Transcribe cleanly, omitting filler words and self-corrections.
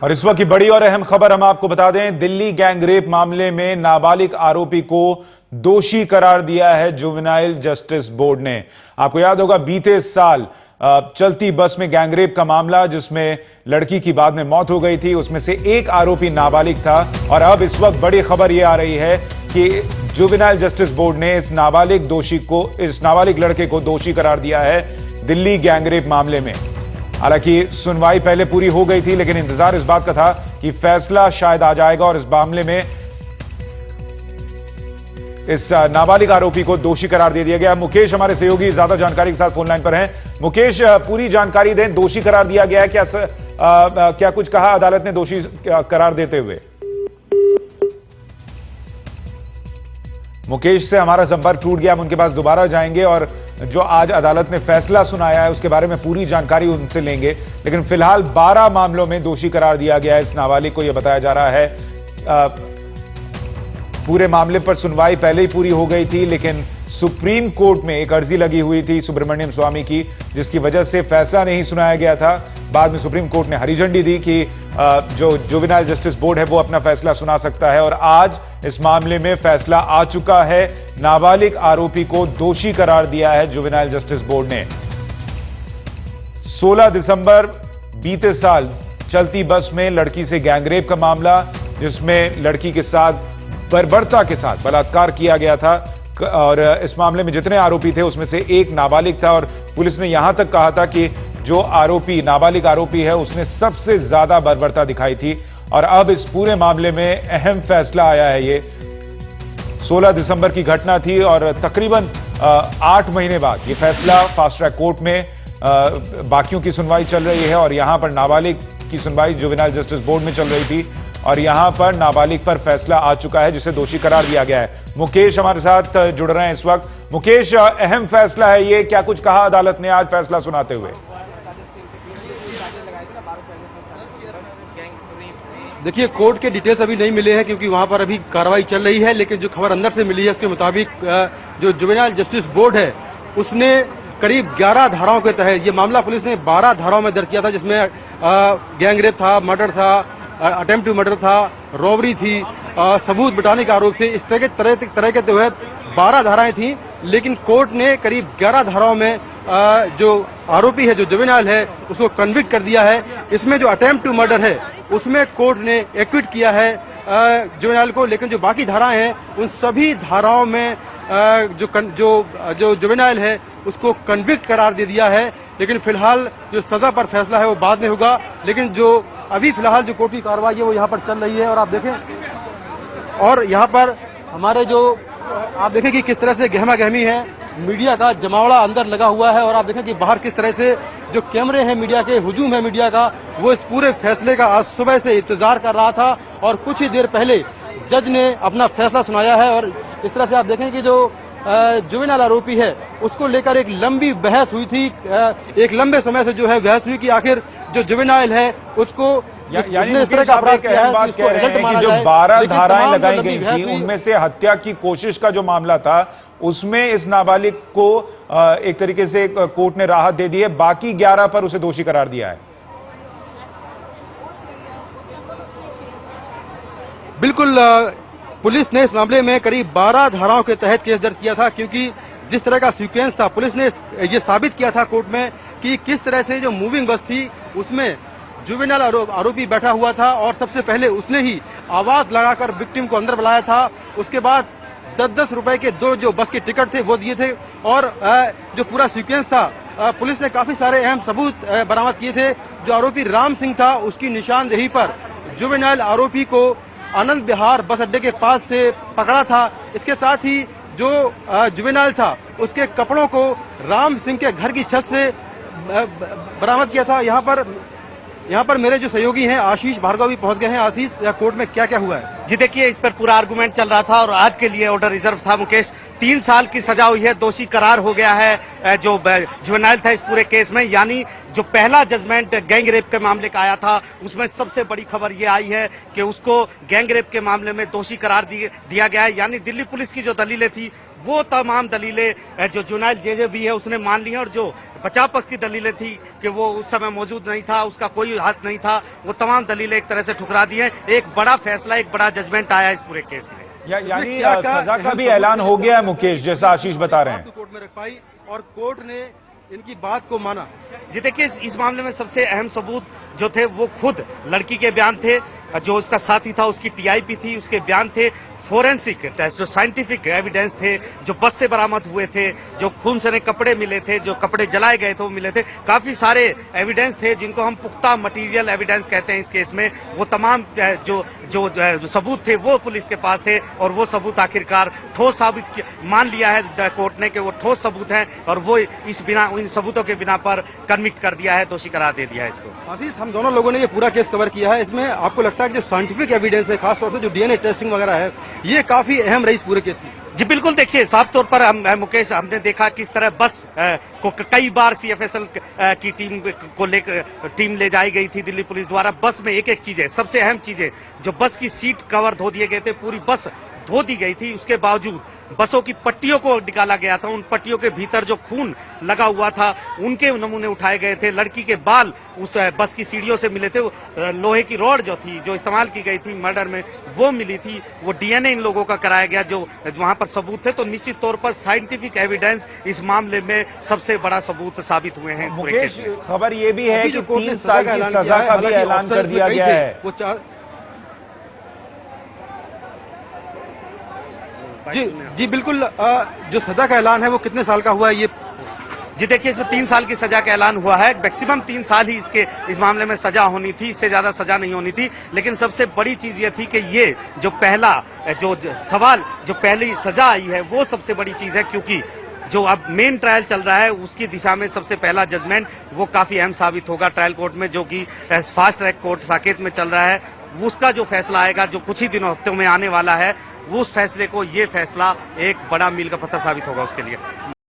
और इस वक्त की बड़ी और अहम खबर हम आपको बता दें, दिल्ली गैंगरेप मामले में नाबालिग आरोपी को दोषी करार दिया है जुवेनाइल जस्टिस बोर्ड ने। आपको याद होगा बीते साल चलती बस में गैंगरेप का मामला, जिसमें लड़की की बाद में मौत हो गई थी, उसमें से एक आरोपी नाबालिग था। और अब इस वक्त बड़ी खबर यह आ रही है कि जुवेनाइल जस्टिस बोर्ड ने इस नाबालिग लड़के को दोषी करार दिया है दिल्ली गैंगरेप मामले में। हालांकि सुनवाई पहले पूरी हो गई थी, लेकिन इंतजार इस बात का था कि फैसला शायद आ जाएगा और इस मामले में इस नाबालिग आरोपी को दोषी करार दे दिया गया। मुकेश हमारे सहयोगी ज्यादा जानकारी के साथ फोन लाइन पर हैं। मुकेश, पूरी जानकारी दें, दोषी करार दिया गया है, क्या कुछ कहा अदालत ने दोषी करार देते हुए? मुकेश से हमारा संपर्क टूट गया, हम उनके पास दोबारा जाएंगे और जो आज अदालत ने फैसला सुनाया है उसके बारे में पूरी जानकारी उनसे लेंगे। लेकिन फिलहाल 12 मामलों में दोषी करार दिया गया है इस नाबालिग को, यह बताया जा रहा है। पूरे मामले पर सुनवाई पहले ही पूरी हो गई थी, लेकिन सुप्रीम कोर्ट में एक अर्जी लगी हुई थी सुब्रमण्यम स्वामी की, जिसकी वजह से फैसला नहीं सुनाया गया था। बाद में सुप्रीम कोर्ट ने हरी झंडी दी कि जो जुवेनाइल जस्टिस बोर्ड है वो अपना फैसला सुना सकता है। और आज इस मामले में फैसला आ चुका है, नाबालिग आरोपी को दोषी करार दिया है जुवेनाइल जस्टिस बोर्ड ने। 16 दिसंबर बीते साल चलती बस में लड़की से गैंगरेप का मामला, जिसमें लड़की के साथ बर्बरता के साथ बलात्कार किया गया था। और इस मामले में जितने आरोपी थे उसमें से एक नाबालिग था और पुलिस ने यहां तक कहा था कि जो आरोपी नाबालिग आरोपी है उसने सबसे ज्यादा बर्बरता दिखाई थी। और अब इस पूरे मामले में अहम फैसला आया है। ये 16 दिसंबर की घटना थी और तकरीबन 8 महीने बाद ये फैसला फास्ट ट्रैक कोर्ट में बाकियों की सुनवाई चल रही है और यहां पर नाबालिग की सुनवाई जुवेनाइल जस्टिस बोर्ड में चल रही थी और यहां पर नाबालिग पर फैसला आ चुका है, जिसे दोषी करार दिया गया है। मुकेश हमारे साथ जुड़ रहे हैं इस वक्त। मुकेश, अहम फैसला है ये, क्या कुछ कहा अदालत ने आज फैसला सुनाते हुए? देखिए, कोर्ट के डिटेल्स अभी नहीं मिले हैं क्योंकि वहां पर अभी कार्रवाई चल रही है, लेकिन जो खबर अंदर से मिली है उसके मुताबिक जो जुवेनाइल जस्टिस बोर्ड है उसने करीब 11 धाराओं के तहत, ये मामला पुलिस ने 12 धाराओं में दर्ज किया था, जिसमें गैंगरेप था, मर्डर था, अटेम्प्ट टू मर्डर था, रॉबरी थी, सबूत बिटाने का आरोप थे। इस तरह के तहत 12 धाराएं थी, लेकिन कोर्ट ने करीब 11 धाराओं में जो आरोपी है, जो जुवेनाइल है, उसको कन्विक्ट कर दिया है। इसमें जो अटेम्प्ट टू मर्डर है उसमें कोर्ट ने एक्विट किया है जुवेनाइल को, लेकिन जो बाकी धाराएं हैं उन सभी धाराओं में जो जुवेनाइल है उसको कन्विक्ट करार दे दिया है। लेकिन फिलहाल जो सजा पर फैसला है वो बाद में होगा, लेकिन जो अभी फिलहाल जो कोर्ट की कार्रवाई है वो यहाँ पर चल रही है। और आप देखें, और यहाँ पर हमारे जो आप देखें कि किस तरह से गहमा गहमी है, मीडिया का जमावड़ा अंदर लगा हुआ है। और आप देखें कि बाहर किस तरह से जो कैमरे हैं मीडिया के, हुजूम है मीडिया का, वो इस पूरे फैसले का आज सुबह से इंतजार कर रहा था और कुछ ही देर पहले जज ने अपना फैसला सुनाया है। और इस तरह से आप देखें कि जो जुवेनाइल आरोपी है उसको लेकर एक लंबी बहस हुई थी, एक लंबे समय से जो है बहस हुई कि आखिर जो जुवेनाइल है उसको यानी इस तरह का अपराध किया है, बात कह रहे हैं कि जो 12 धाराएं लगाई गई थी उनमें से हत्या की कोशिश का जो मामला था उसमें इस नाबालिग को एक तरीके से कोर्ट ने राहत दे दी है, बाकी 11 पर उसे दोषी करार दिया है। बिल्कुल, पुलिस ने इस मामले में करीब 12 धाराओं के तहत केस दर्ज किया था, क्योंकि जिस तरह का सीक्वेंस था, पुलिस ने ये साबित किया था कोर्ट में कि किस तरह से जो मूविंग बस थी उसमें जुवेनाइल आरोपी बैठा हुआ था और सबसे पहले उसने ही आवाज लगाकर विक्टिम को अंदर बुलाया था। उसके बाद 10-10 रुपए के 2 जो बस के टिकट थे वो दिए थे और जो पूरा सीक्वेंस था, पुलिस ने काफी सारे अहम सबूत बरामद किए थे। जो आरोपी राम सिंह था उसकी निशानदेही पर जुवेनाइल आरोपी को आनंद विहार बस अड्डे के पास से पकड़ा था। इसके साथ ही जो जुवेनाइल था उसके कपड़ों को राम सिंह के घर की छत से बरामद किया था। यहाँ पर मेरे जो सहयोगी हैं आशीष भार्गव भी पहुंच गए हैं। आशीष, कोर्ट में क्या क्या हुआ है? जी देखिए, इस पर पूरा आर्गुमेंट चल रहा था और आज के लिए ऑर्डर रिजर्व था। मुकेश, 3 साल की सजा हुई है, दोषी करार हो गया है जो जुवेनाइल था इस पूरे केस में। यानी जो पहला जजमेंट गैंग रेप के मामले का आया था उसमें सबसे बड़ी खबर यह आई है कि उसको गैंग रेप के मामले में दोषी करार दिया गया है। यानी दिल्ली पुलिस की जो दलीलें थी वो तमाम दलीलें जो जुवेनाइल जेजे भी है उसने मान ली है और जो बचाव पक्ष की दलीलें थी कि वो उस समय मौजूद नहीं था, उसका कोई हाथ नहीं था, वो तमाम दलीलें एक तरह से ठुकरा दी हैं। एक बड़ा फैसला, एक बड़ा जजमेंट आया इस पूरे केस में। यानी सजा का भी ऐलान हो गया है मुकेश, जैसा आशीष बता रहे हैं। कोर्ट में रख पाई और कोर्ट ने इनकी बात को माना। जी देखिए, इस मामले में सबसे अहम सबूत जो थे वो खुद लड़की के बयान थे, जो उसका साथी था उसकी टीआईपी थी, उसके बयान थे, फोरेंसिक जो साइंटिफिक एविडेंस थे, जो बस से बरामद हुए थे, जो खून से कपड़े मिले थे, जो कपड़े जलाए गए थे वो मिले थे, काफी सारे एविडेंस थे जिनको हम पुख्ता मटेरियल एविडेंस कहते हैं इस केस में। वो तमाम जो सबूत थे वो पुलिस के पास थे और वो सबूत आखिरकार ठोस साबित मान लिया है कोर्ट ने कि वो ठोस सबूत हैं और वो इन सबूतों के बिना पर कन्विक्ट कर दिया है, दोषी करार दे दिया है इसको। आशीष, हम दोनों लोगों ने ये पूरा केस कवर किया है, इसमें आपको लगता है कि जो साइंटिफिक एविडेंस है, खासतौर से जो डीएनए टेस्टिंग वगैरह है, ये काफी अहम रही इस पूरे केस में? जी बिल्कुल, देखिए साफ तौर पर मुकेश, हमने देखा किस तरह बस को कई बार सीएफएसएल की टीम ले जाई गई थी दिल्ली पुलिस द्वारा। बस में एक एक चीजें, सबसे अहम चीजें, जो बस की सीट कवर धो दिए गए थे, पूरी बस धो दी गई थी, उसके बावजूद बसों की पट्टियों को निकाला गया था, उन पट्टियों के भीतर जो खून लगा हुआ था उनके नमूने उठाए गए थे, लड़की के बाल उस बस की सीढ़ियों से मिले थे, लोहे की रॉड जो थी जो इस्तेमाल की गई थी मर्डर में वो मिली थी, वो डीएनए इन लोगों का कराया गया जो वहां पर सबूत थे। तो निश्चित तौर पर साइंटिफिक एविडेंस इस मामले में सबसे बड़ा सबूत साबित हुए हैं। मुकेश, खबर ये भी है कि 3 साल की सजा का भी ऐलान कर दिया गया है। जी बिल्कुल, जो सजा का ऐलान है वो कितने साल का हुआ है? ये जी देखिए, इसमें 3 साल की सजा का ऐलान हुआ है। मैक्सिमम 3 साल ही इस मामले में सजा होनी थी, इससे ज्यादा सजा नहीं होनी थी। लेकिन सबसे बड़ी चीज ये थी कि ये जो पहली सजा आई है वो सबसे बड़ी चीज है, क्योंकि जो अब मेन ट्रायल चल रहा है उसकी दिशा में सबसे पहला जजमेंट वो काफी अहम साबित होगा ट्रायल कोर्ट में, जो कि फास्ट ट्रैक कोर्ट साकेत में चल रहा है। उसका जो फैसला आएगा, जो कुछ ही दिनों हफ्तों में आने वाला है, उस फैसले को ये फैसला एक बड़ा मील का पत्थर साबित होगा उसके लिए।